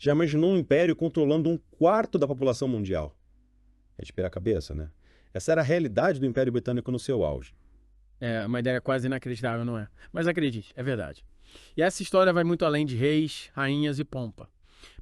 Já imaginou um império controlando um quarto da população mundial? É de pirar a cabeça, né? Essa era a realidade do Império Britânico no seu auge. É uma ideia quase inacreditável, não é? Mas acredite, é verdade. E essa história vai muito além de reis, rainhas e pompa.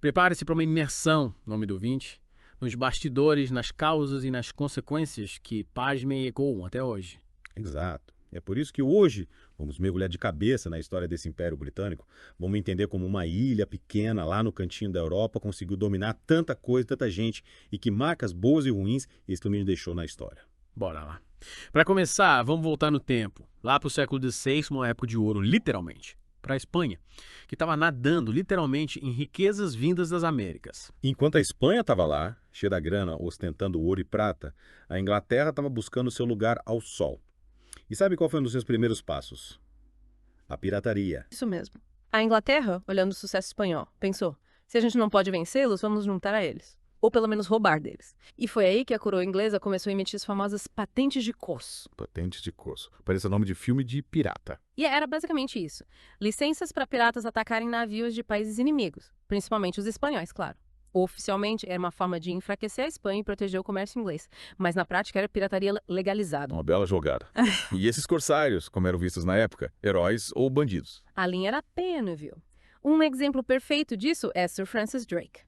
Prepare-se para uma imersão, nome do ouvinte, nos bastidores, nas causas e nas consequências que, pasmem, ecoam até hoje. Exato. É por isso que hoje vamos mergulhar de cabeça na história desse Império Britânico. Vamos entender como uma ilha pequena lá no cantinho da Europa conseguiu dominar tanta coisa, tanta gente e que marcas boas e ruins esse domínio deixou na história. Bora lá. Para começar, vamos voltar no tempo, lá para o século XVI, uma época de ouro, literalmente, para a Espanha, que estava nadando literalmente em riquezas vindas das Américas. Enquanto a Espanha estava lá, cheia da grana, ostentando ouro e prata, a Inglaterra estava buscando seu lugar ao sol. E sabe qual foi um dos seus primeiros passos? A pirataria. Isso mesmo. A Inglaterra, olhando o sucesso espanhol, pensou: se a gente não pode vencê-los, vamos nos juntar a eles. Ou pelo menos roubar deles. E foi aí que a coroa inglesa começou a emitir as famosas patentes de corso. Patentes de corso. Parece nome de filme de pirata. E era basicamente isso. Licenças para piratas atacarem navios de países inimigos, principalmente os espanhóis, claro. Oficialmente, era uma forma de enfraquecer a Espanha e proteger o comércio inglês, mas na prática era pirataria legalizada. Uma bela jogada. E esses corsários, como eram vistos na época, heróis ou bandidos? A linha era tênue, viu? Um exemplo perfeito disso é Sir Francis Drake,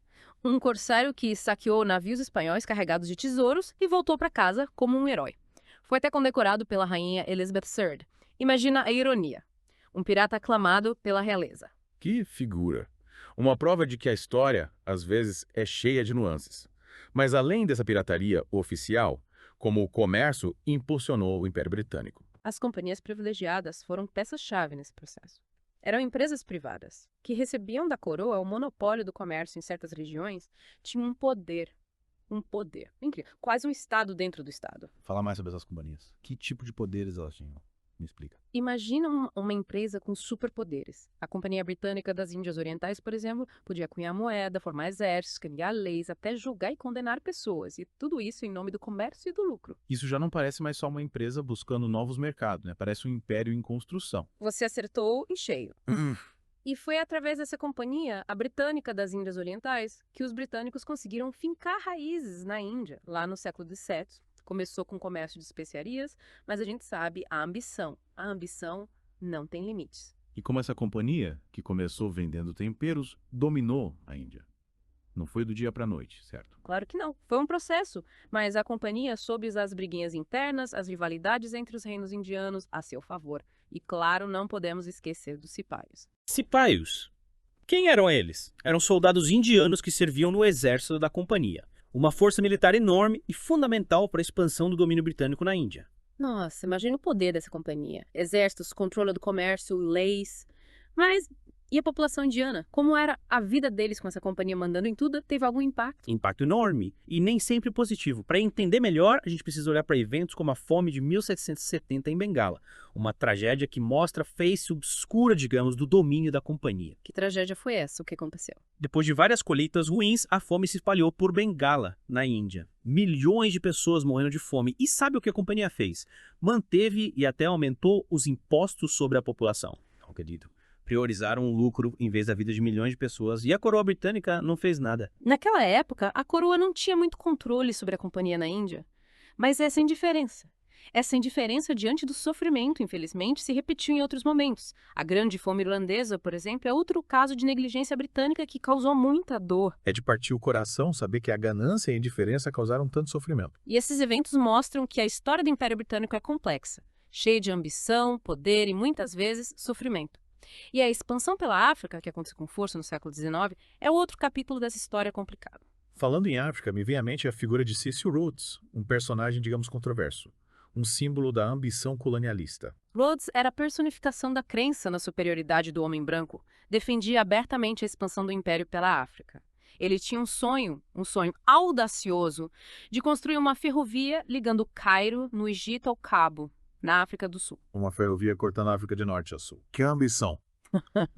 um corsário que saqueou navios espanhóis carregados de tesouros e voltou para casa como um herói. Foi até condecorado pela rainha Elizabeth III. Imagina a ironia. Um pirata aclamado pela realeza. Que figura. Uma prova de que a história, às vezes, é cheia de nuances. Mas além dessa pirataria oficial, como o comércio impulsionou o Império Britânico. As companhias privilegiadas foram peças-chave nesse processo. Eram empresas privadas, que recebiam da coroa o monopólio do comércio em certas regiões, tinham um poder. Um poder. Incrível. Quase um Estado dentro do Estado. Falar mais sobre essas companhias. Que tipo de poderes elas tinham? Me explica. Imagina uma empresa com superpoderes. A Companhia Britânica das Índias Orientais, por exemplo, podia cunhar moeda, formar exércitos, criar leis, até julgar e condenar pessoas. E tudo isso em nome do comércio e do lucro. Isso já não parece mais só uma empresa buscando novos mercados, né? Parece um império em construção. Você acertou em cheio. E foi através dessa companhia, a Britânica das Índias Orientais, que os britânicos conseguiram fincar raízes na Índia, lá no século XVII. Começou com o comércio de especiarias, mas a gente sabe a ambição não tem limites. E como essa companhia, que começou vendendo temperos, dominou a Índia? Não foi do dia para a noite, certo? Claro que não. Foi um processo, mas a companhia soube usar as briguinhas internas, as rivalidades entre os reinos indianos a seu favor. E claro, não podemos esquecer dos cipaios. Cipaios. Quem eram eles? Eram soldados indianos que serviam no exército da companhia. Uma força militar enorme e fundamental para a expansão do domínio britânico na Índia. Nossa, imagina o poder dessa companhia. Exércitos, controle do comércio, leis. Mas e a população indiana? Como era a vida deles com essa companhia mandando em tudo? Teve algum impacto? Impacto enorme e nem sempre positivo. Para entender melhor, a gente precisa olhar para eventos como a Fome de 1770 em Bengala, uma tragédia que mostra a face obscura, digamos, do domínio da companhia. Que tragédia foi essa? O que aconteceu? Depois de várias colheitas ruins, a fome se espalhou por Bengala, na Índia. Milhões de pessoas morrendo de fome. E sabe o que a companhia fez? Manteve e até aumentou os impostos sobre a população. Não acredito. Priorizaram o lucro em vez da vida de milhões de pessoas e a coroa britânica não fez nada. Naquela época, a coroa não tinha muito controle sobre a companhia na Índia. Mas essa indiferença diante do sofrimento, infelizmente, se repetiu em outros momentos. A Grande Fome Irlandesa, por exemplo, é outro caso de negligência britânica que causou muita dor. É de partir o coração saber que a ganância e a indiferença causaram tanto sofrimento. E esses eventos mostram que a história do Império Britânico é complexa, cheia de ambição, poder e, muitas vezes, sofrimento. E a expansão pela África, que aconteceu com força no século XIX, é outro capítulo dessa história complicada. Falando em África, me vem à mente a figura de Cecil Rhodes, um personagem, digamos, controverso. Um símbolo da ambição colonialista. Rhodes era a personificação da crença na superioridade do homem branco, defendia abertamente a expansão do império pela África. Ele tinha um sonho audacioso, de construir uma ferrovia ligando Cairo, no Egito, ao Cabo, na África do Sul. Uma ferrovia cortando a África de norte a sul. Que ambição!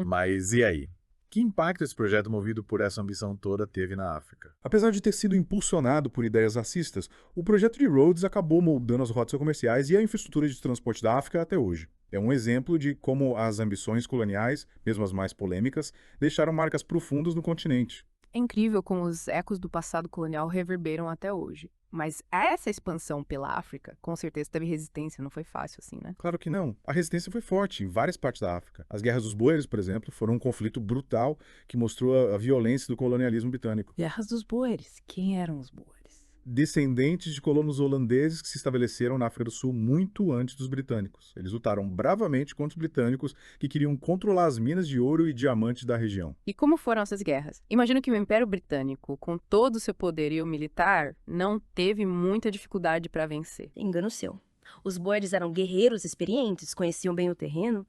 Mas e aí? Que impacto esse projeto movido por essa ambição toda teve na África? Apesar de ter sido impulsionado por ideias racistas, o projeto de Rhodes acabou moldando as rotas comerciais e a infraestrutura de transporte da África até hoje. É um exemplo de como as ambições coloniais, mesmo as mais polêmicas, deixaram marcas profundas no continente. É incrível como os ecos do passado colonial reverberam até hoje. Mas essa expansão pela África, com certeza teve resistência, não foi fácil assim, né? Claro que não. A resistência foi forte em várias partes da África. As Guerras dos Boeres, por exemplo, foram um conflito brutal que mostrou a violência do colonialismo britânico. Guerras dos Boeres. Quem eram os Boeres? Descendentes de colonos holandeses que se estabeleceram na África do Sul muito antes dos britânicos. Eles lutaram bravamente contra os britânicos que queriam controlar as minas de ouro e diamantes da região. E como foram essas guerras? Imagino que o Império Britânico, com todo o seu poderio militar, não teve muita dificuldade para vencer. Engano seu. Os boeres eram guerreiros experientes, conheciam bem o terreno.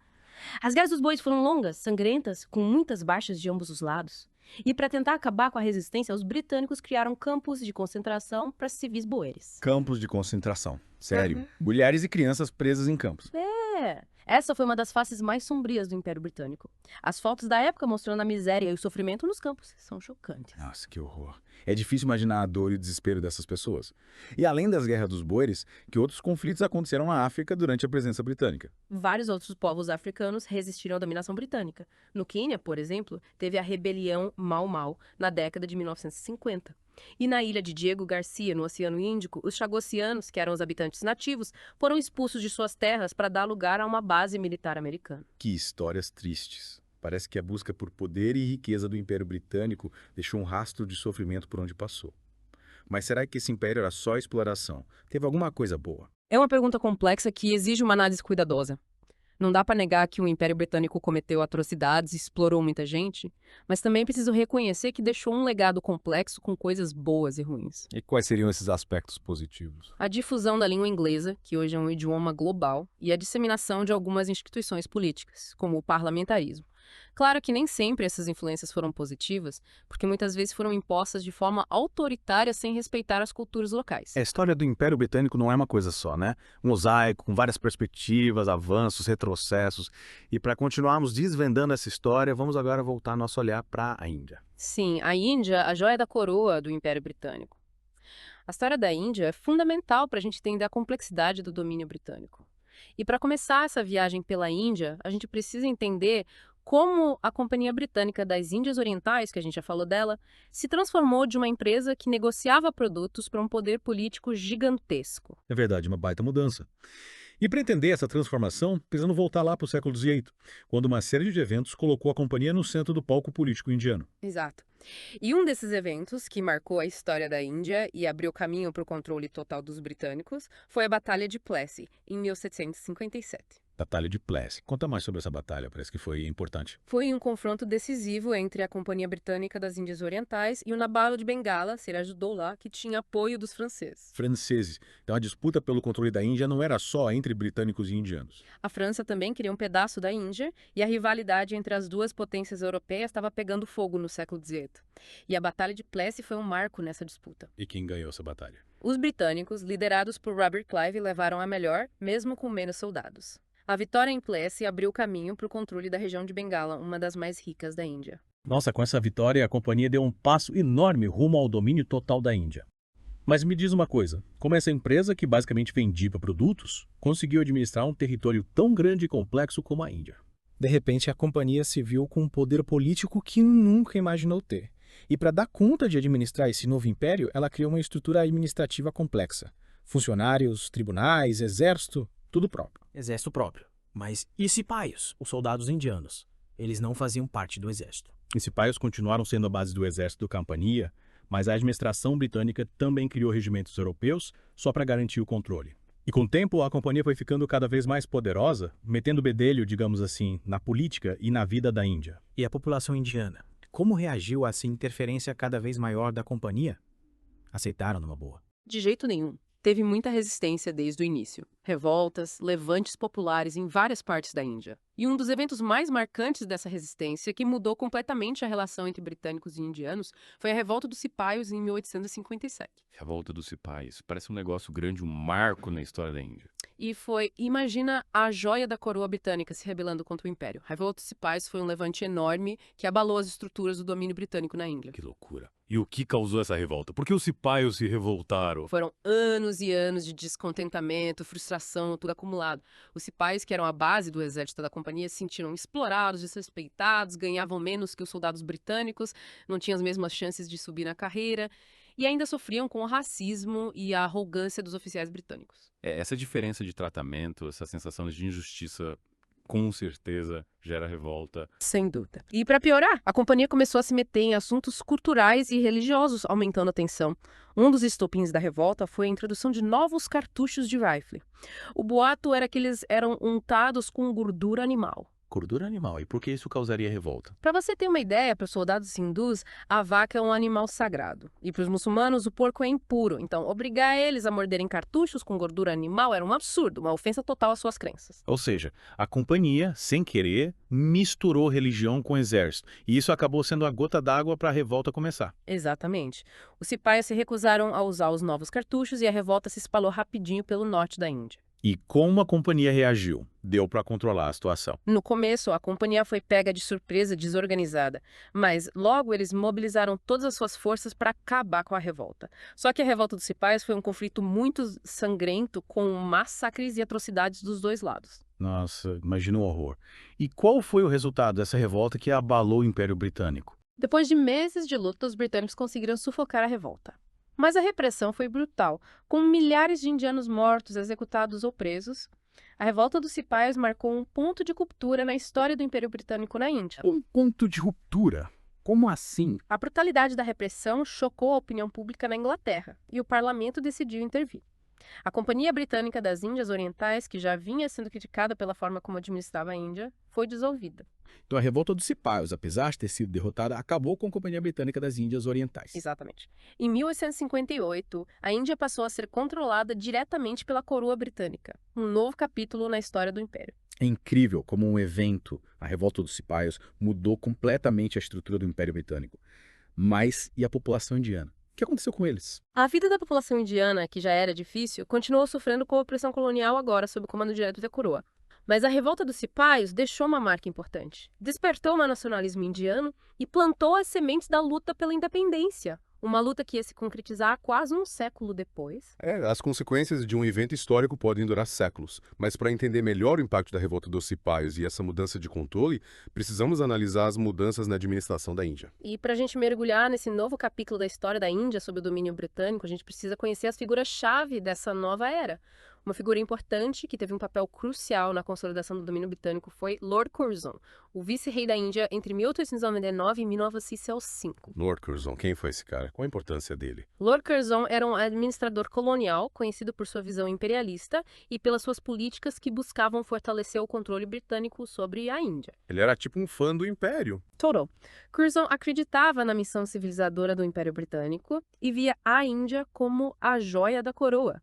As guerras dos boeres foram longas, sangrentas, com muitas baixas de ambos os lados. E para tentar acabar com a resistência, os britânicos criaram campos de concentração para civis boeres. Campos de concentração. Sério. Mulheres e crianças presas em campos. Essa foi uma das faces mais sombrias do Império Britânico. As fotos da época mostrando a miséria e o sofrimento nos campos são chocantes. Nossa, que horror. É difícil imaginar a dor e o desespero dessas pessoas. E além das guerras dos boeres, que outros conflitos aconteceram na África durante a presença britânica. Vários outros povos africanos resistiram à dominação britânica. No Quênia, por exemplo, teve a rebelião Mau Mau na década de 1950. E na ilha de Diego Garcia, no Oceano Índico, os chagosianos, que eram os habitantes nativos, foram expulsos de suas terras para dar lugar a uma base militar americana. Que histórias tristes. Parece que a busca por poder e riqueza do Império Britânico deixou um rastro de sofrimento por onde passou. Mas será que esse império era só exploração? Teve alguma coisa boa? É uma pergunta complexa que exige uma análise cuidadosa. Não dá para negar que o Império Britânico cometeu atrocidades e explorou muita gente, mas também preciso reconhecer que deixou um legado complexo com coisas boas e ruins. E quais seriam esses aspectos positivos? A difusão da língua inglesa, que hoje é um idioma global, e a disseminação de algumas instituições políticas, como o parlamentarismo. Claro que nem sempre essas influências foram positivas, porque muitas vezes foram impostas de forma autoritária sem respeitar as culturas locais. A história do Império Britânico não é uma coisa só, né? Um mosaico com várias perspectivas, avanços, retrocessos. E para continuarmos desvendando essa história, vamos agora voltar nosso olhar para a Índia. Sim, a Índia, a joia da coroa do Império Britânico. A história da Índia é fundamental para a gente entender a complexidade do domínio britânico. E para começar essa viagem pela Índia, a gente precisa entender como a Companhia Britânica das Índias Orientais, que a gente já falou dela, se transformou de uma empresa que negociava produtos para um poder político gigantesco. É verdade, uma baita mudança. E para entender essa transformação, precisamos voltar lá para o século XVIII, quando uma série de eventos colocou a companhia no centro do palco político indiano. Exato. E um desses eventos que marcou a história da Índia e abriu caminho para o controle total dos britânicos foi a Batalha de Plassey, em 1757. Batalha de Plassey. Conta mais sobre essa batalha, parece que foi importante. Foi um confronto decisivo entre a Companhia Britânica das Índias Orientais e o Nabalo de Bengala, Siraj-ud-Doula, que tinha apoio dos franceses. Franceses. Então a disputa pelo controle da Índia não era só entre britânicos e indianos. A França também queria um pedaço da Índia e a rivalidade entre as duas potências europeias estava pegando fogo no século XVIII. E a Batalha de Plassey foi um marco nessa disputa. E quem ganhou essa batalha? Os britânicos, liderados por Robert Clive, levaram a melhor, mesmo com menos soldados. A vitória em Plassey abriu caminho para o controle da região de Bengala, uma das mais ricas da Índia. Nossa, com essa vitória, a companhia deu um passo enorme rumo ao domínio total da Índia. Mas me diz uma coisa, como essa empresa, que basicamente vendia produtos, conseguiu administrar um território tão grande e complexo como a Índia? De repente, a companhia se viu com um poder político que nunca imaginou ter. E para dar conta de administrar esse novo império, ela criou uma estrutura administrativa complexa. Funcionários, tribunais, exército, tudo próprio. Exército próprio. Mas e cipaios, os soldados indianos? Eles não faziam parte do exército. Os cipaios continuaram sendo a base do exército da companhia, mas a administração britânica também criou regimentos europeus só para garantir o controle. E com o tempo, a companhia foi ficando cada vez mais poderosa, metendo bedelho, digamos assim, na política e na vida da Índia. E a população indiana? Como reagiu a essa interferência cada vez maior da companhia? Aceitaram numa boa? De jeito nenhum. Teve muita resistência desde o início. Revoltas, levantes populares em várias partes da Índia. E um dos eventos mais marcantes dessa resistência, que mudou completamente a relação entre britânicos e indianos, foi a Revolta dos Cipaios em 1857. Revolta dos Cipaios. Parece um negócio grande, um marco na história da Índia. e foi, imagina, a joia da coroa britânica se rebelando contra o Império. A Revolta dos Cipais foi um levante enorme que abalou as estruturas do domínio britânico na Índia. Que loucura. E o que causou essa revolta? Por que os cipaios se revoltaram? Foram anos e anos de descontentamento, frustração, tudo acumulado. Os cipais, que eram a base do exército da companhia, se sentiram explorados, desrespeitados, ganhavam menos que os soldados britânicos, não tinham as mesmas chances de subir na carreira e ainda sofriam com o racismo e a arrogância dos oficiais britânicos. Essa diferença de tratamento, essa sensação de injustiça, com certeza gera revolta. Sem dúvida. E para piorar, a companhia começou a se meter em assuntos culturais e religiosos, aumentando a tensão. Um dos estopins da revolta foi a introdução de novos cartuchos de rifle. O boato era que eles eram untados com gordura animal. Gordura animal. E por que isso causaria revolta? Para você ter uma ideia, para os soldados hindus, a vaca é um animal sagrado. E para os muçulmanos, o porco é impuro. Então, obrigar eles a morderem cartuchos com gordura animal era um absurdo, uma ofensa total às suas crenças. Ou seja, a companhia, sem querer, misturou religião com exército. E isso acabou sendo a gota d'água para a revolta começar. Exatamente. Os cipaias se recusaram a usar os novos cartuchos e a revolta se espalhou rapidinho pelo norte da Índia. E como a companhia reagiu? Deu para controlar a situação. No começo, a companhia foi pega de surpresa, desorganizada, mas logo eles mobilizaram todas as suas forças para acabar com a revolta. Só que a revolta dos cipaias foi um conflito muito sangrento, com massacres e atrocidades dos dois lados. Nossa, imagina o horror. E qual foi o resultado dessa revolta que abalou o Império Britânico? Depois de meses de luta, os britânicos conseguiram sufocar a revolta. Mas a repressão foi brutal, com milhares de indianos mortos, executados ou presos. A revolta dos cipaias marcou um ponto de ruptura na história do Império Britânico na Índia. Um ponto de ruptura? Como assim? A brutalidade da repressão chocou a opinião pública na Inglaterra, e o parlamento decidiu intervir. A Companhia Britânica das Índias Orientais, que já vinha sendo criticada pela forma como administrava a Índia, foi dissolvida. Então a revolta dos cipaios, apesar de ter sido derrotada, acabou com a Companhia Britânica das Índias Orientais. Exatamente. Em 1858, a Índia passou a ser controlada diretamente pela coroa britânica, um novo capítulo na história do Império. É incrível como um evento, a revolta dos cipaios, mudou completamente a estrutura do Império Britânico. Mas e a população indiana? O que aconteceu com eles? A vida da população indiana, que já era difícil, continuou sofrendo com a opressão colonial agora sob o comando direto da coroa. Mas a revolta dos cipaios deixou uma marca importante. Despertou o nacionalismo indiano e plantou as sementes da luta pela independência. Uma luta que ia se concretizar quase um século depois. As consequências de um evento histórico podem durar séculos, mas para entender melhor o impacto da revolta dos cipaios e essa mudança de controle, precisamos analisar as mudanças na administração da Índia. E para a gente mergulhar nesse novo capítulo da história da Índia sob o domínio britânico, a gente precisa conhecer as figuras-chave dessa nova era. Uma figura importante que teve um papel crucial na consolidação do domínio britânico foi Lord Curzon, o vice-rei da Índia entre 1899 e 1905. Lord Curzon, quem foi esse cara? Qual a importância dele? Lord Curzon era um administrador colonial, conhecido por sua visão imperialista e pelas suas políticas que buscavam fortalecer o controle britânico sobre a Índia. Ele era tipo um fã do Império. Total. Curzon acreditava na missão civilizadora do Império Britânico e via a Índia como a joia da coroa.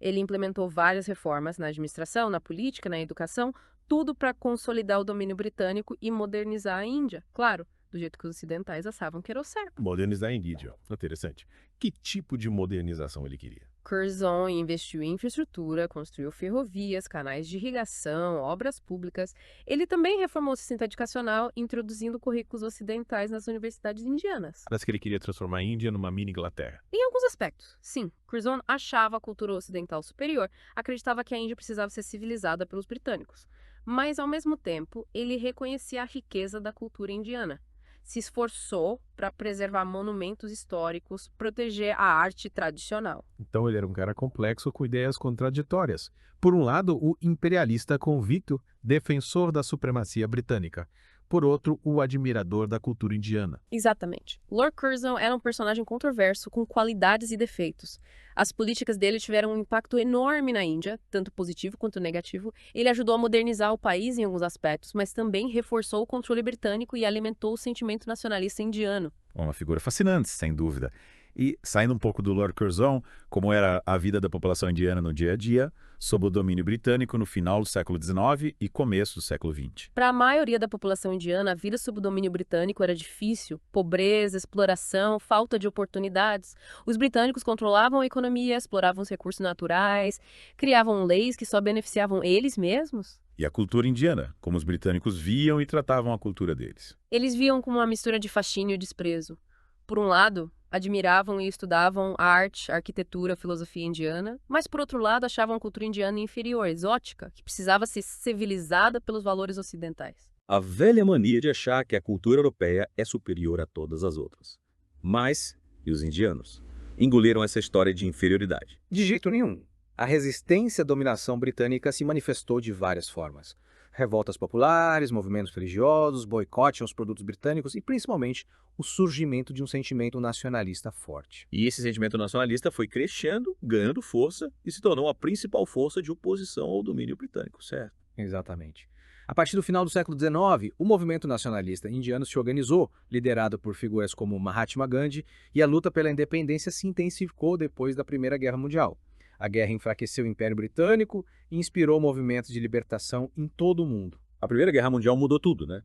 Ele implementou várias reformas na administração, na política, na educação, tudo para consolidar o domínio britânico e modernizar a Índia. Claro, do jeito que os ocidentais achavam que era o certo. Modernizar a Índia. Interessante. Que tipo de modernização ele queria? Curzon investiu em infraestrutura, construiu ferrovias, canais de irrigação, obras públicas. Ele também reformou o sistema educacional, introduzindo currículos ocidentais nas universidades indianas. Parece que ele queria transformar a Índia numa mini Inglaterra. Em alguns aspectos, sim. Curzon achava a cultura ocidental superior, acreditava que a Índia precisava ser civilizada pelos britânicos. Mas, ao mesmo tempo, ele reconhecia a riqueza da cultura indiana. Se esforçou para preservar monumentos históricos, proteger a arte tradicional. Então ele era um cara complexo com ideias contraditórias. Por um lado, o imperialista convicto, defensor da supremacia britânica. Por outro, o admirador da cultura indiana. Exatamente. Lord Curzon era um personagem controverso, com qualidades e defeitos. As políticas dele tiveram um impacto enorme na Índia, tanto positivo quanto negativo. Ele ajudou a modernizar o país em alguns aspectos, mas também reforçou o controle britânico e alimentou o sentimento nacionalista indiano. Uma figura fascinante, sem dúvida. E, saindo um pouco do Lord Curzon, como era a vida da população indiana no dia a dia, sob o domínio britânico no final do século XIX e começo do século XX. Para a maioria da população indiana, a vida sob o domínio britânico era difícil. Pobreza, exploração, falta de oportunidades. Os britânicos controlavam a economia, exploravam os recursos naturais, criavam leis que só beneficiavam eles mesmos. E a cultura indiana, como os britânicos viam e tratavam a cultura deles. Eles viam como uma mistura de fascínio e desprezo. Por um lado, admiravam e estudavam a arte, a arquitetura, a filosofia indiana, mas por outro lado achavam a cultura indiana inferior, exótica, que precisava ser civilizada pelos valores ocidentais. A velha mania de achar que a cultura europeia é superior a todas as outras. Mas, e os indianos? Engoliram essa história de inferioridade. De jeito nenhum. A resistência à dominação britânica se manifestou de várias formas. Revoltas populares, movimentos religiosos, boicote aos produtos britânicos e, principalmente, o surgimento de um sentimento nacionalista forte. E esse sentimento nacionalista foi crescendo, ganhando força e se tornou a principal força de oposição ao domínio britânico, certo? Exatamente. A partir do final do século XIX, o movimento nacionalista indiano se organizou, liderado por figuras como Mahatma Gandhi, e a luta pela independência se intensificou depois da Primeira Guerra Mundial. A guerra enfraqueceu o Império Britânico e inspirou movimentos de libertação em todo o mundo. A Primeira Guerra Mundial mudou tudo, né?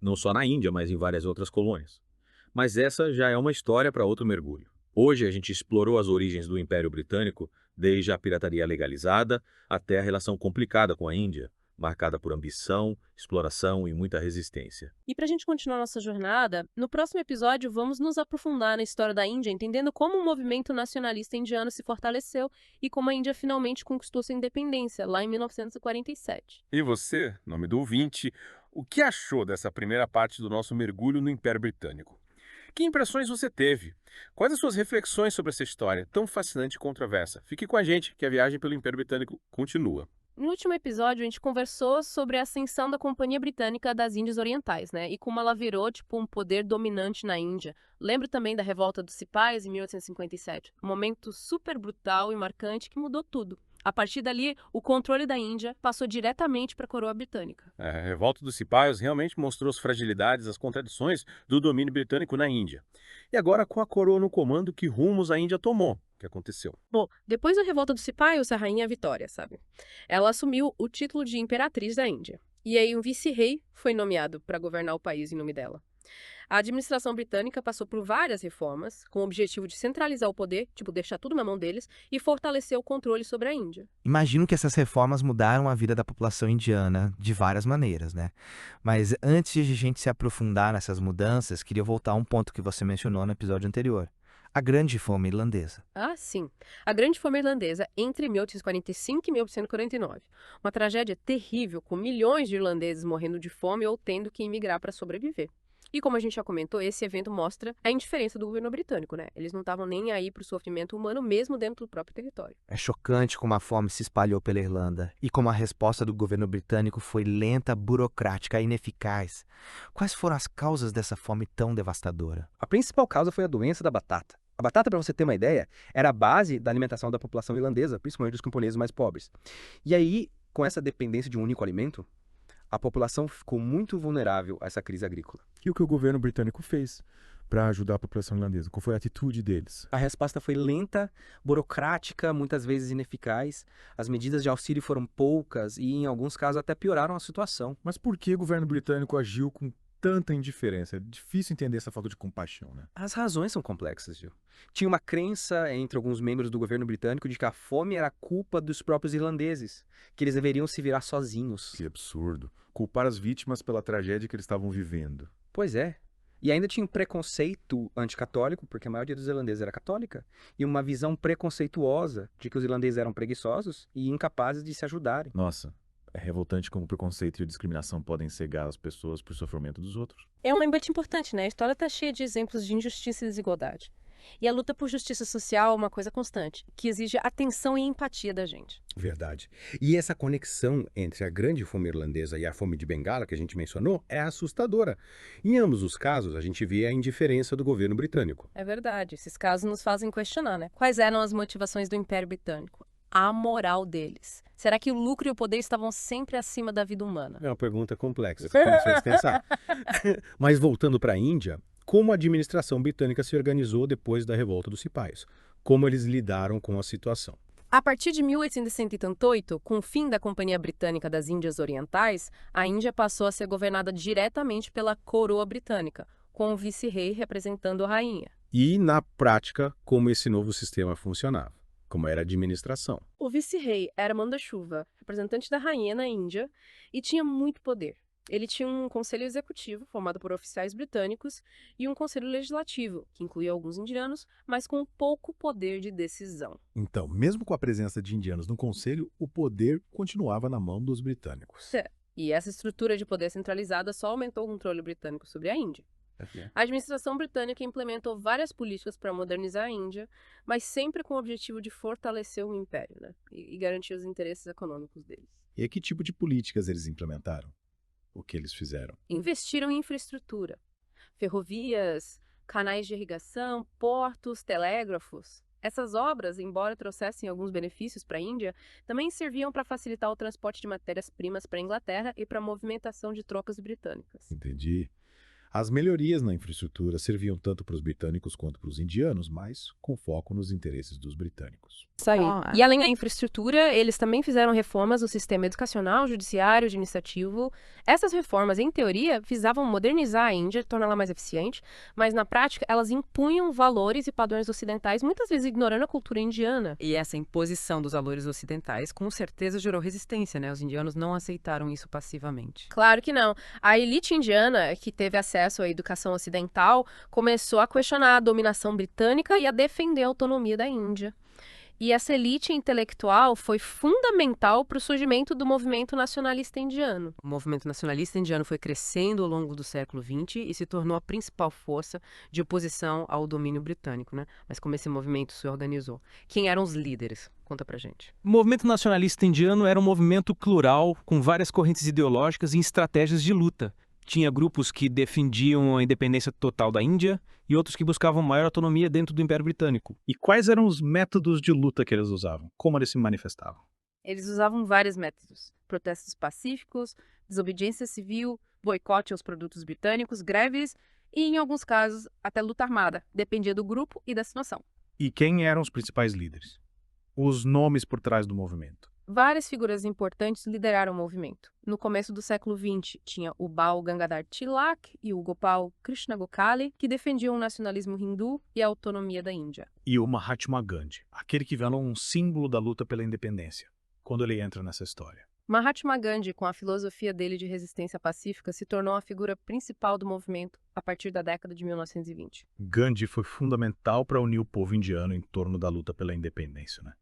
Não só na Índia, mas em várias outras colônias. Mas essa já é uma história para outro mergulho. Hoje a gente explorou as origens do Império Britânico, desde a pirataria legalizada até a relação complicada com a Índia, marcada por ambição, exploração e muita resistência. E para a gente continuar nossa jornada, no próximo episódio vamos nos aprofundar na história da Índia, entendendo como o movimento nacionalista indiano se fortaleceu e como a Índia finalmente conquistou sua independência, lá em 1947. E você, nome do ouvinte, o que achou dessa primeira parte do nosso mergulho no Império Britânico? Que impressões você teve? Quais as suas reflexões sobre essa história tão fascinante e controversa? Fique com a gente, que a viagem pelo Império Britânico continua. No último episódio, a gente conversou sobre a ascensão da Companhia Britânica das Índias Orientais, né? E como ela virou, um poder dominante na Índia. Lembra também da revolta dos Cipais em 1857? Um momento super brutal e marcante que mudou tudo. A partir dali, o controle da Índia passou diretamente para a coroa britânica. A revolta dos Cipaios realmente mostrou as fragilidades, as contradições do domínio britânico na Índia. E agora, com a coroa no comando, que rumos a Índia tomou? O que aconteceu? Bom, depois da revolta dos Cipaios, a rainha Vitória, sabe? Ela assumiu o título de imperatriz da Índia. E aí um vice-rei foi nomeado para governar o país em nome dela. A administração britânica passou por várias reformas, com o objetivo de centralizar o poder, deixar tudo na mão deles, e fortalecer o controle sobre a Índia. Imagino que essas reformas mudaram a vida da população indiana de várias maneiras, né? Mas antes de a gente se aprofundar nessas mudanças, queria voltar a um ponto que você mencionou no episódio anterior. A Grande Fome Irlandesa. Ah, sim. A Grande Fome Irlandesa entre 1845 e 1849. Uma tragédia terrível, com milhões de irlandeses morrendo de fome ou tendo que emigrar para sobreviver. E como a gente já comentou, esse evento mostra a indiferença do governo britânico, né? Eles não estavam nem aí para o sofrimento humano, mesmo dentro do próprio território. É chocante como a fome se espalhou pela Irlanda e como a resposta do governo britânico foi lenta, burocrática e ineficaz. Quais foram as causas dessa fome tão devastadora? A principal causa foi a doença da batata. A batata, para você ter uma ideia, era a base da alimentação da população irlandesa, principalmente dos camponeses mais pobres. E aí, com essa dependência de um único alimento, a população ficou muito vulnerável a essa crise agrícola. E o que o governo britânico fez para ajudar a população irlandesa? Qual foi a atitude deles? A resposta foi lenta, burocrática, muitas vezes ineficaz. As medidas de auxílio foram poucas e, em alguns casos, até pioraram a situação. Mas por que o governo britânico agiu com tanta indiferença? É difícil entender essa falta de compaixão, né? As razões são complexas, Gil. Tinha uma crença entre alguns membros do governo britânico de que a fome era culpa dos próprios irlandeses, que eles deveriam se virar sozinhos. Que absurdo. Culpar as vítimas pela tragédia que eles estavam vivendo. Pois é. E ainda tinha um preconceito anticatólico, porque a maioria dos irlandeses era católica, e uma visão preconceituosa de que os irlandeses eram preguiçosos e incapazes de se ajudarem. Nossa. É revoltante como o preconceito e a discriminação podem cegar as pessoas por sofrimento dos outros. É um lembrete importante, né? A história está cheia de exemplos de injustiça e desigualdade. E a luta por justiça social é uma coisa constante, que exige atenção e empatia da gente. Verdade. E essa conexão entre a Grande Fome Irlandesa e a Fome de Bengala, que a gente mencionou, é assustadora. Em ambos os casos, a gente vê a indiferença do governo britânico. É verdade. Esses casos nos fazem questionar, né? Quais eram as motivações do Império Britânico? A moral deles. Será que o lucro e o poder estavam sempre acima da vida humana? É uma pergunta complexa, como vocês pensar. Mas voltando para a Índia, como a administração britânica se organizou depois da revolta dos cipaios, como eles lidaram com a situação. A partir de 1878, com o fim da Companhia Britânica das Índias Orientais, a Índia passou a ser governada diretamente pela coroa britânica, com o vice-rei representando a rainha. E, na prática, como esse novo sistema funcionava, como era a administração. O vice-rei era manda-chuva, representante da rainha na Índia, e tinha muito poder. Ele tinha um conselho executivo, formado por oficiais britânicos, e um conselho legislativo, que incluía alguns indianos, mas com pouco poder de decisão. Então, mesmo com a presença de indianos no conselho, o poder continuava na mão dos britânicos. E essa estrutura de poder centralizada só aumentou o controle britânico sobre a Índia. A administração britânica implementou várias políticas para modernizar a Índia, mas sempre com o objetivo de fortalecer o império, né? E garantir os interesses econômicos deles. E que tipo de políticas eles implementaram? O que eles fizeram? Investiram em infraestrutura, ferrovias, canais de irrigação, portos, telégrafos. Essas obras, embora trouxessem alguns benefícios para a Índia, também serviam para facilitar o transporte de matérias-primas para a Inglaterra e para a movimentação de tropas britânicas. Entendi. As melhorias na infraestrutura serviam tanto para os britânicos quanto para os indianos, mas com foco nos interesses dos britânicos. Isso aí. E além da infraestrutura, eles também fizeram reformas no sistema educacional, judiciário, administrativo. Essas reformas, em teoria, visavam modernizar a Índia, torná-la mais eficiente, mas na prática elas impunham valores e padrões ocidentais, muitas vezes ignorando a cultura indiana. E essa imposição dos valores ocidentais com certeza gerou resistência, né? Os indianos não aceitaram isso passivamente. Claro que não. A elite indiana, que teve acesso à educação ocidental, começou a questionar a dominação britânica e a defender a autonomia da Índia. E essa elite intelectual foi fundamental para o surgimento do movimento nacionalista indiano. O movimento nacionalista indiano foi crescendo ao longo do século XX e se tornou a principal força de oposição ao domínio britânico, né? Mas como esse movimento se organizou? Quem eram os líderes? Conta pra gente. O movimento nacionalista indiano era um movimento plural, com várias correntes ideológicas e estratégias de luta. Tinha grupos que defendiam a independência total da Índia e outros que buscavam maior autonomia dentro do Império Britânico. E quais eram os métodos de luta que eles usavam? Como eles se manifestavam? Eles usavam vários métodos. Protestos pacíficos, desobediência civil, boicote aos produtos britânicos, greves e, em alguns casos, até luta armada. Dependia do grupo e da situação. E quem eram os principais líderes? Os nomes por trás do movimento. Várias figuras importantes lideraram o movimento. No começo do século XX, tinha o Bal Gangadhar Tilak e o Gopal Krishna Gokhale, que defendiam o nacionalismo hindu e a autonomia da Índia. E o Mahatma Gandhi, aquele que virou um símbolo da luta pela independência, quando ele entra nessa história. Mahatma Gandhi, com a filosofia dele de resistência pacífica, se tornou a figura principal do movimento a partir da década de 1920. Gandhi foi fundamental para unir o povo indiano em torno da luta pela independência, né?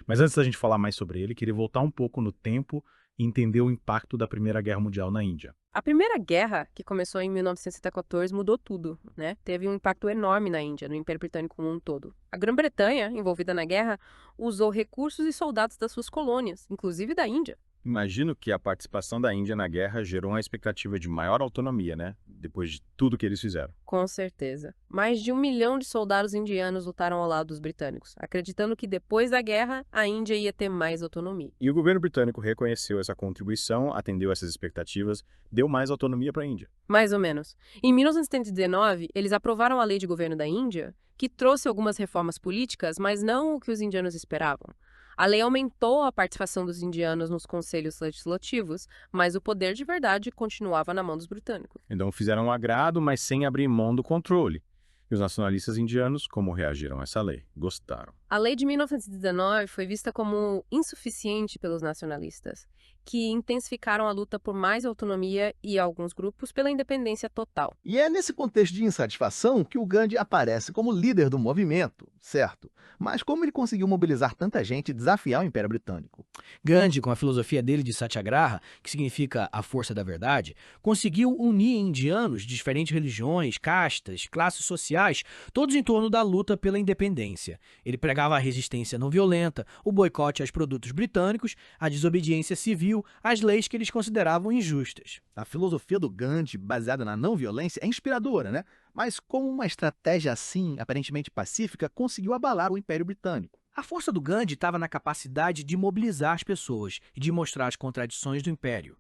Mas antes da gente falar mais sobre ele, queria voltar um pouco no tempo e entender o impacto da Primeira Guerra Mundial na Índia. A Primeira Guerra, que começou em 1914, mudou tudo, né? Teve um impacto enorme na Índia, no Império Britânico como um todo. A Grã-Bretanha, envolvida na guerra, usou recursos e soldados das suas colônias, inclusive da Índia. Imagino que a participação da Índia na guerra gerou uma expectativa de maior autonomia, né? Depois de tudo que eles fizeram. Com certeza. Mais de 1 milhão de soldados indianos lutaram ao lado dos britânicos, acreditando que depois da guerra a Índia ia ter mais autonomia. E o governo britânico reconheceu essa contribuição, atendeu essas expectativas, deu mais autonomia para a Índia. Mais ou menos. Em 1919, eles aprovaram a Lei de Governo da Índia, que trouxe algumas reformas políticas, mas não o que os indianos esperavam. A lei aumentou a participação dos indianos nos conselhos legislativos, mas o poder de verdade continuava na mão dos britânicos. Então fizeram um agrado, mas sem abrir mão do controle. E os nacionalistas indianos, como reagiram a essa lei? Gostaram. A lei de 1919 foi vista como insuficiente pelos nacionalistas, que intensificaram a luta por mais autonomia e alguns grupos pela independência total. E é nesse contexto de insatisfação que o Gandhi aparece como líder do movimento, certo? Mas como ele conseguiu mobilizar tanta gente e desafiar o Império Britânico? Gandhi, com a filosofia dele de Satyagraha, que significa a força da verdade, conseguiu unir indianos de diferentes religiões, castas, classes sociais, todos em torno da luta pela independência. Ele pregava a resistência não violenta, o boicote aos produtos britânicos, a desobediência civil, as leis que eles consideravam injustas. A filosofia do Gandhi, baseada na não violência, é inspiradora, né? Mas como uma estratégia assim, aparentemente pacífica, conseguiu abalar o Império Britânico? A força do Gandhi estava na capacidade de mobilizar as pessoas e de mostrar as contradições do Império.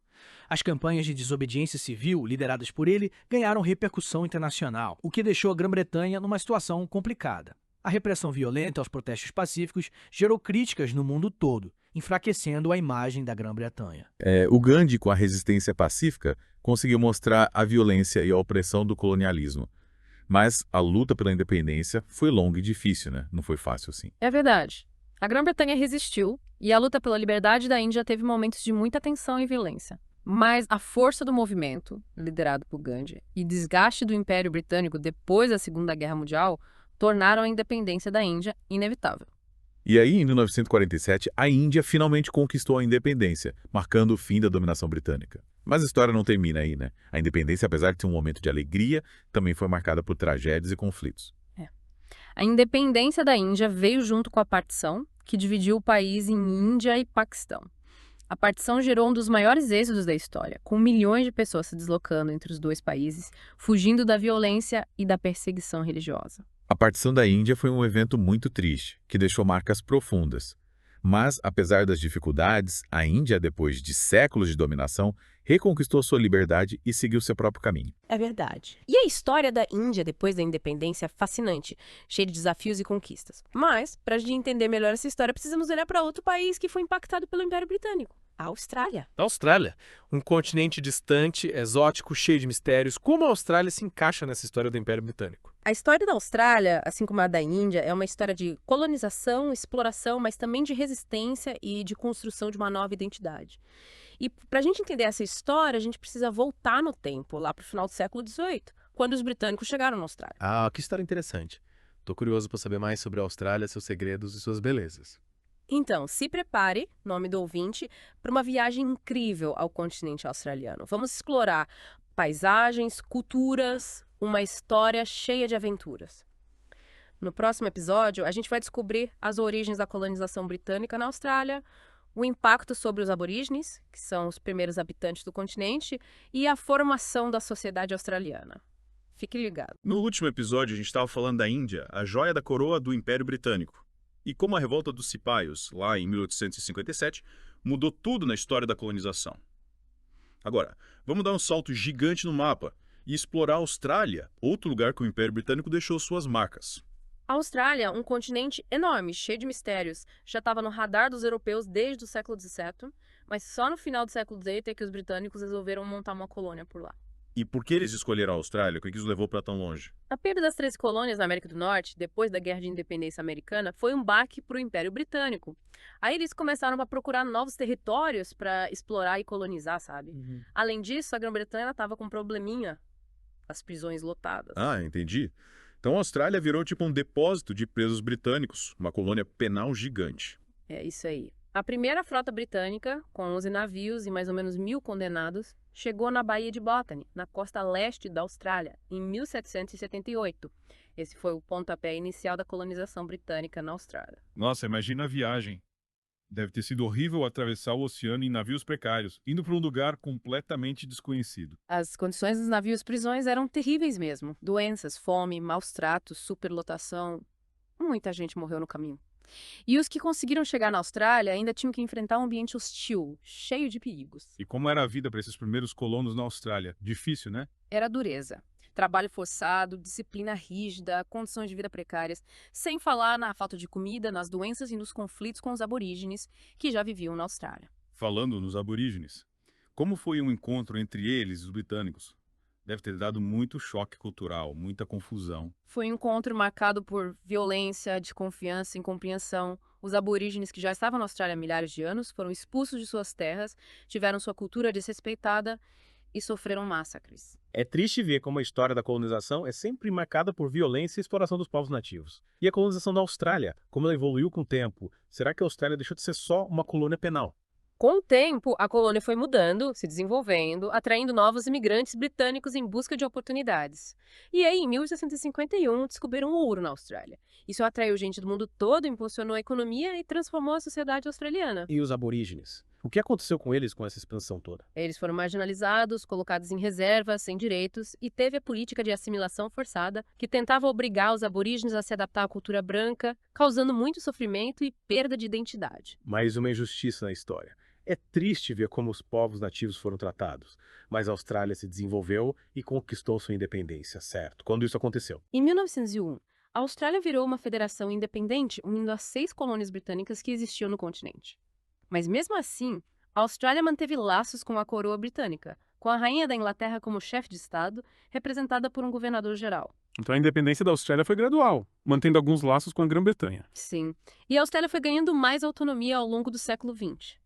As campanhas de desobediência civil lideradas por ele ganharam repercussão internacional, o que deixou a Grã-Bretanha numa situação complicada. A repressão violenta aos protestos pacíficos gerou críticas no mundo todo, enfraquecendo a imagem da Grã-Bretanha. O Gandhi, com a resistência pacífica, conseguiu mostrar a violência e a opressão do colonialismo. Mas a luta pela independência foi longa e difícil, né? Não foi fácil assim. É verdade. A Grã-Bretanha resistiu e a luta pela liberdade da Índia teve momentos de muita tensão e violência. Mas a força do movimento, liderado por Gandhi, e desgaste do Império Britânico depois da Segunda Guerra Mundial tornaram a independência da Índia inevitável. E aí, em 1947, a Índia finalmente conquistou a independência, marcando o fim da dominação britânica. Mas a história não termina aí, né? A independência, apesar de ter um momento de alegria, também foi marcada por tragédias e conflitos. A independência da Índia veio junto com a partição, que dividiu o país em Índia e Paquistão. A partição gerou um dos maiores êxodos da história, com milhões de pessoas se deslocando entre os dois países, fugindo da violência e da perseguição religiosa. A partição da Índia foi um evento muito triste, que deixou marcas profundas. Mas, apesar das dificuldades, a Índia, depois de séculos de dominação, reconquistou sua liberdade e seguiu seu próprio caminho. É verdade. E a história da Índia depois da independência é fascinante, cheia de desafios e conquistas. Mas, para a gente entender melhor essa história, precisamos olhar para outro país que foi impactado pelo Império Britânico. A Austrália. A Austrália, um continente distante, exótico, cheio de mistérios. Como a Austrália se encaixa nessa história do Império Britânico? A história da Austrália, assim como a da Índia, é uma história de colonização, exploração, mas também de resistência e de construção de uma nova identidade. E para a gente entender essa história, a gente precisa voltar no tempo, lá para o final do século XVIII, quando os britânicos chegaram na Austrália. Ah, que história interessante. Tô curioso para saber mais sobre a Austrália, seus segredos e suas belezas. Então, se prepare, nome do ouvinte, para uma viagem incrível ao continente australiano. Vamos explorar paisagens, culturas, uma história cheia de aventuras. No próximo episódio, a gente vai descobrir as origens da colonização britânica na Austrália, o impacto sobre os aborígenes, que são os primeiros habitantes do continente, e a formação da sociedade australiana. Fique ligado. No último episódio, a gente estava falando da Índia, a joia da coroa do Império Britânico. E como a revolta dos Cipaios, lá em 1857, mudou tudo na história da colonização. Agora, vamos dar um salto gigante no mapa e explorar a Austrália, outro lugar que o Império Britânico deixou suas marcas. A Austrália, um continente enorme, cheio de mistérios, já estava no radar dos europeus desde o século XVII, mas só no final do século XVIII é que os britânicos resolveram montar uma colônia por lá. E por que eles escolheram a Austrália? O que os levou para tão longe? A perda das 13 colônias na América do Norte, depois da Guerra de Independência Americana, foi um baque para o Império Britânico. Aí eles começaram a procurar novos territórios para explorar e colonizar, sabe? Além disso, a Grã-Bretanha estava com um probleminha, as prisões lotadas. Ah, entendi. Então a Austrália virou tipo um depósito de presos britânicos, uma colônia penal gigante. É isso aí. A primeira frota britânica, com 11 navios e mais ou menos 1.000 condenados, chegou na Baía de Botany, na costa leste da Austrália, em 1778. Esse foi o pontapé inicial da colonização britânica na Austrália. Nossa, imagina a viagem. Deve ter sido horrível atravessar o oceano em navios precários, indo para um lugar completamente desconhecido. As condições dos navios prisões eram terríveis mesmo. Doenças, fome, maus tratos, superlotação. Muita gente morreu no caminho. E os que conseguiram chegar na Austrália ainda tinham que enfrentar um ambiente hostil, cheio de perigos. E como era a vida para esses primeiros colonos na Austrália? Difícil, né? Era dureza. Trabalho forçado, disciplina rígida, condições de vida precárias, sem falar na falta de comida, nas doenças e nos conflitos com os aborígenes que já viviam na Austrália. Falando nos aborígenes, como foi um encontro entre eles e os britânicos? Deve ter dado muito choque cultural, muita confusão. Foi um encontro marcado por violência, desconfiança, incompreensão. Os aborígenes que já estavam na Austrália há milhares de anos foram expulsos de suas terras, tiveram sua cultura desrespeitada e sofreram massacres. É triste ver como a história da colonização é sempre marcada por violência e exploração dos povos nativos. E a colonização da Austrália, como ela evoluiu com o tempo, será que a Austrália deixou de ser só uma colônia penal? Com o tempo, a colônia foi mudando, se desenvolvendo, atraindo novos imigrantes britânicos em busca de oportunidades. E aí, em 1851, descobriram o ouro na Austrália. Isso atraiu gente do mundo todo, impulsionou a economia e transformou a sociedade australiana. E os aborígenes? O que aconteceu com eles com essa expansão toda? Eles foram marginalizados, colocados em reserva, sem direitos, e teve a política de assimilação forçada, que tentava obrigar os aborígenes a se adaptar à cultura branca, causando muito sofrimento e perda de identidade. Mais uma injustiça na história. É triste ver como os povos nativos foram tratados, mas a Austrália se desenvolveu e conquistou sua independência, certo? Quando isso aconteceu? Em 1901, a Austrália virou uma federação independente unindo as 6 colônias britânicas que existiam no continente. Mas mesmo assim, a Austrália manteve laços com a coroa britânica, com a rainha da Inglaterra como chefe de Estado, representada por um governador-geral. Então a independência da Austrália foi gradual, mantendo alguns laços com a Grã-Bretanha. Sim, e a Austrália foi ganhando mais autonomia ao longo do século XX.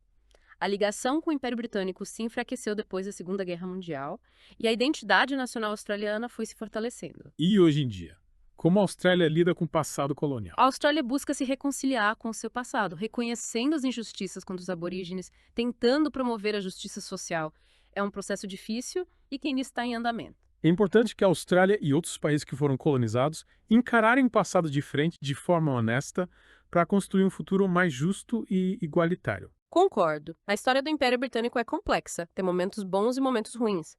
A ligação com o Império Britânico se enfraqueceu depois da Segunda Guerra Mundial e a identidade nacional australiana foi se fortalecendo. E hoje em dia? Como a Austrália lida com o passado colonial? A Austrália busca se reconciliar com o seu passado, reconhecendo as injustiças contra os aborígenes, tentando promover a justiça social. É um processo difícil e que ainda está em andamento. É importante que a Austrália e outros países que foram colonizados encararem o passado de frente de forma honesta para construir um futuro mais justo e igualitário. Concordo. A história do Império Britânico é complexa, tem momentos bons e momentos ruins.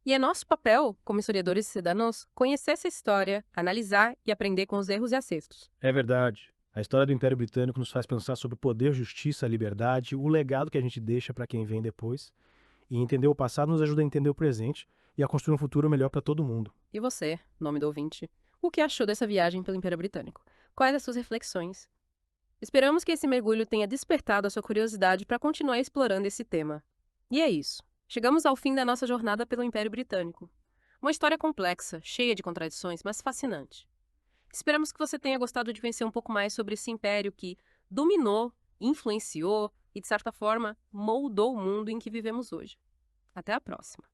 E é nosso papel, como historiadores e cidadãos, conhecer essa história, analisar e aprender com os erros e acertos. É verdade. A história do Império Britânico nos faz pensar sobre o poder, justiça, a liberdade, o legado que a gente deixa para quem vem depois. E entender o passado nos ajuda a entender o presente e a construir um futuro melhor para todo mundo. E você, nome do ouvinte, o que achou dessa viagem pelo Império Britânico? Quais as suas reflexões? Esperamos que esse mergulho tenha despertado a sua curiosidade para continuar explorando esse tema. E é isso. Chegamos ao fim da nossa jornada pelo Império Britânico. Uma história complexa, cheia de contradições, mas fascinante. Esperamos que você tenha gostado de conhecer um pouco mais sobre esse império que dominou, influenciou e, de certa forma, moldou o mundo em que vivemos hoje. Até a próxima!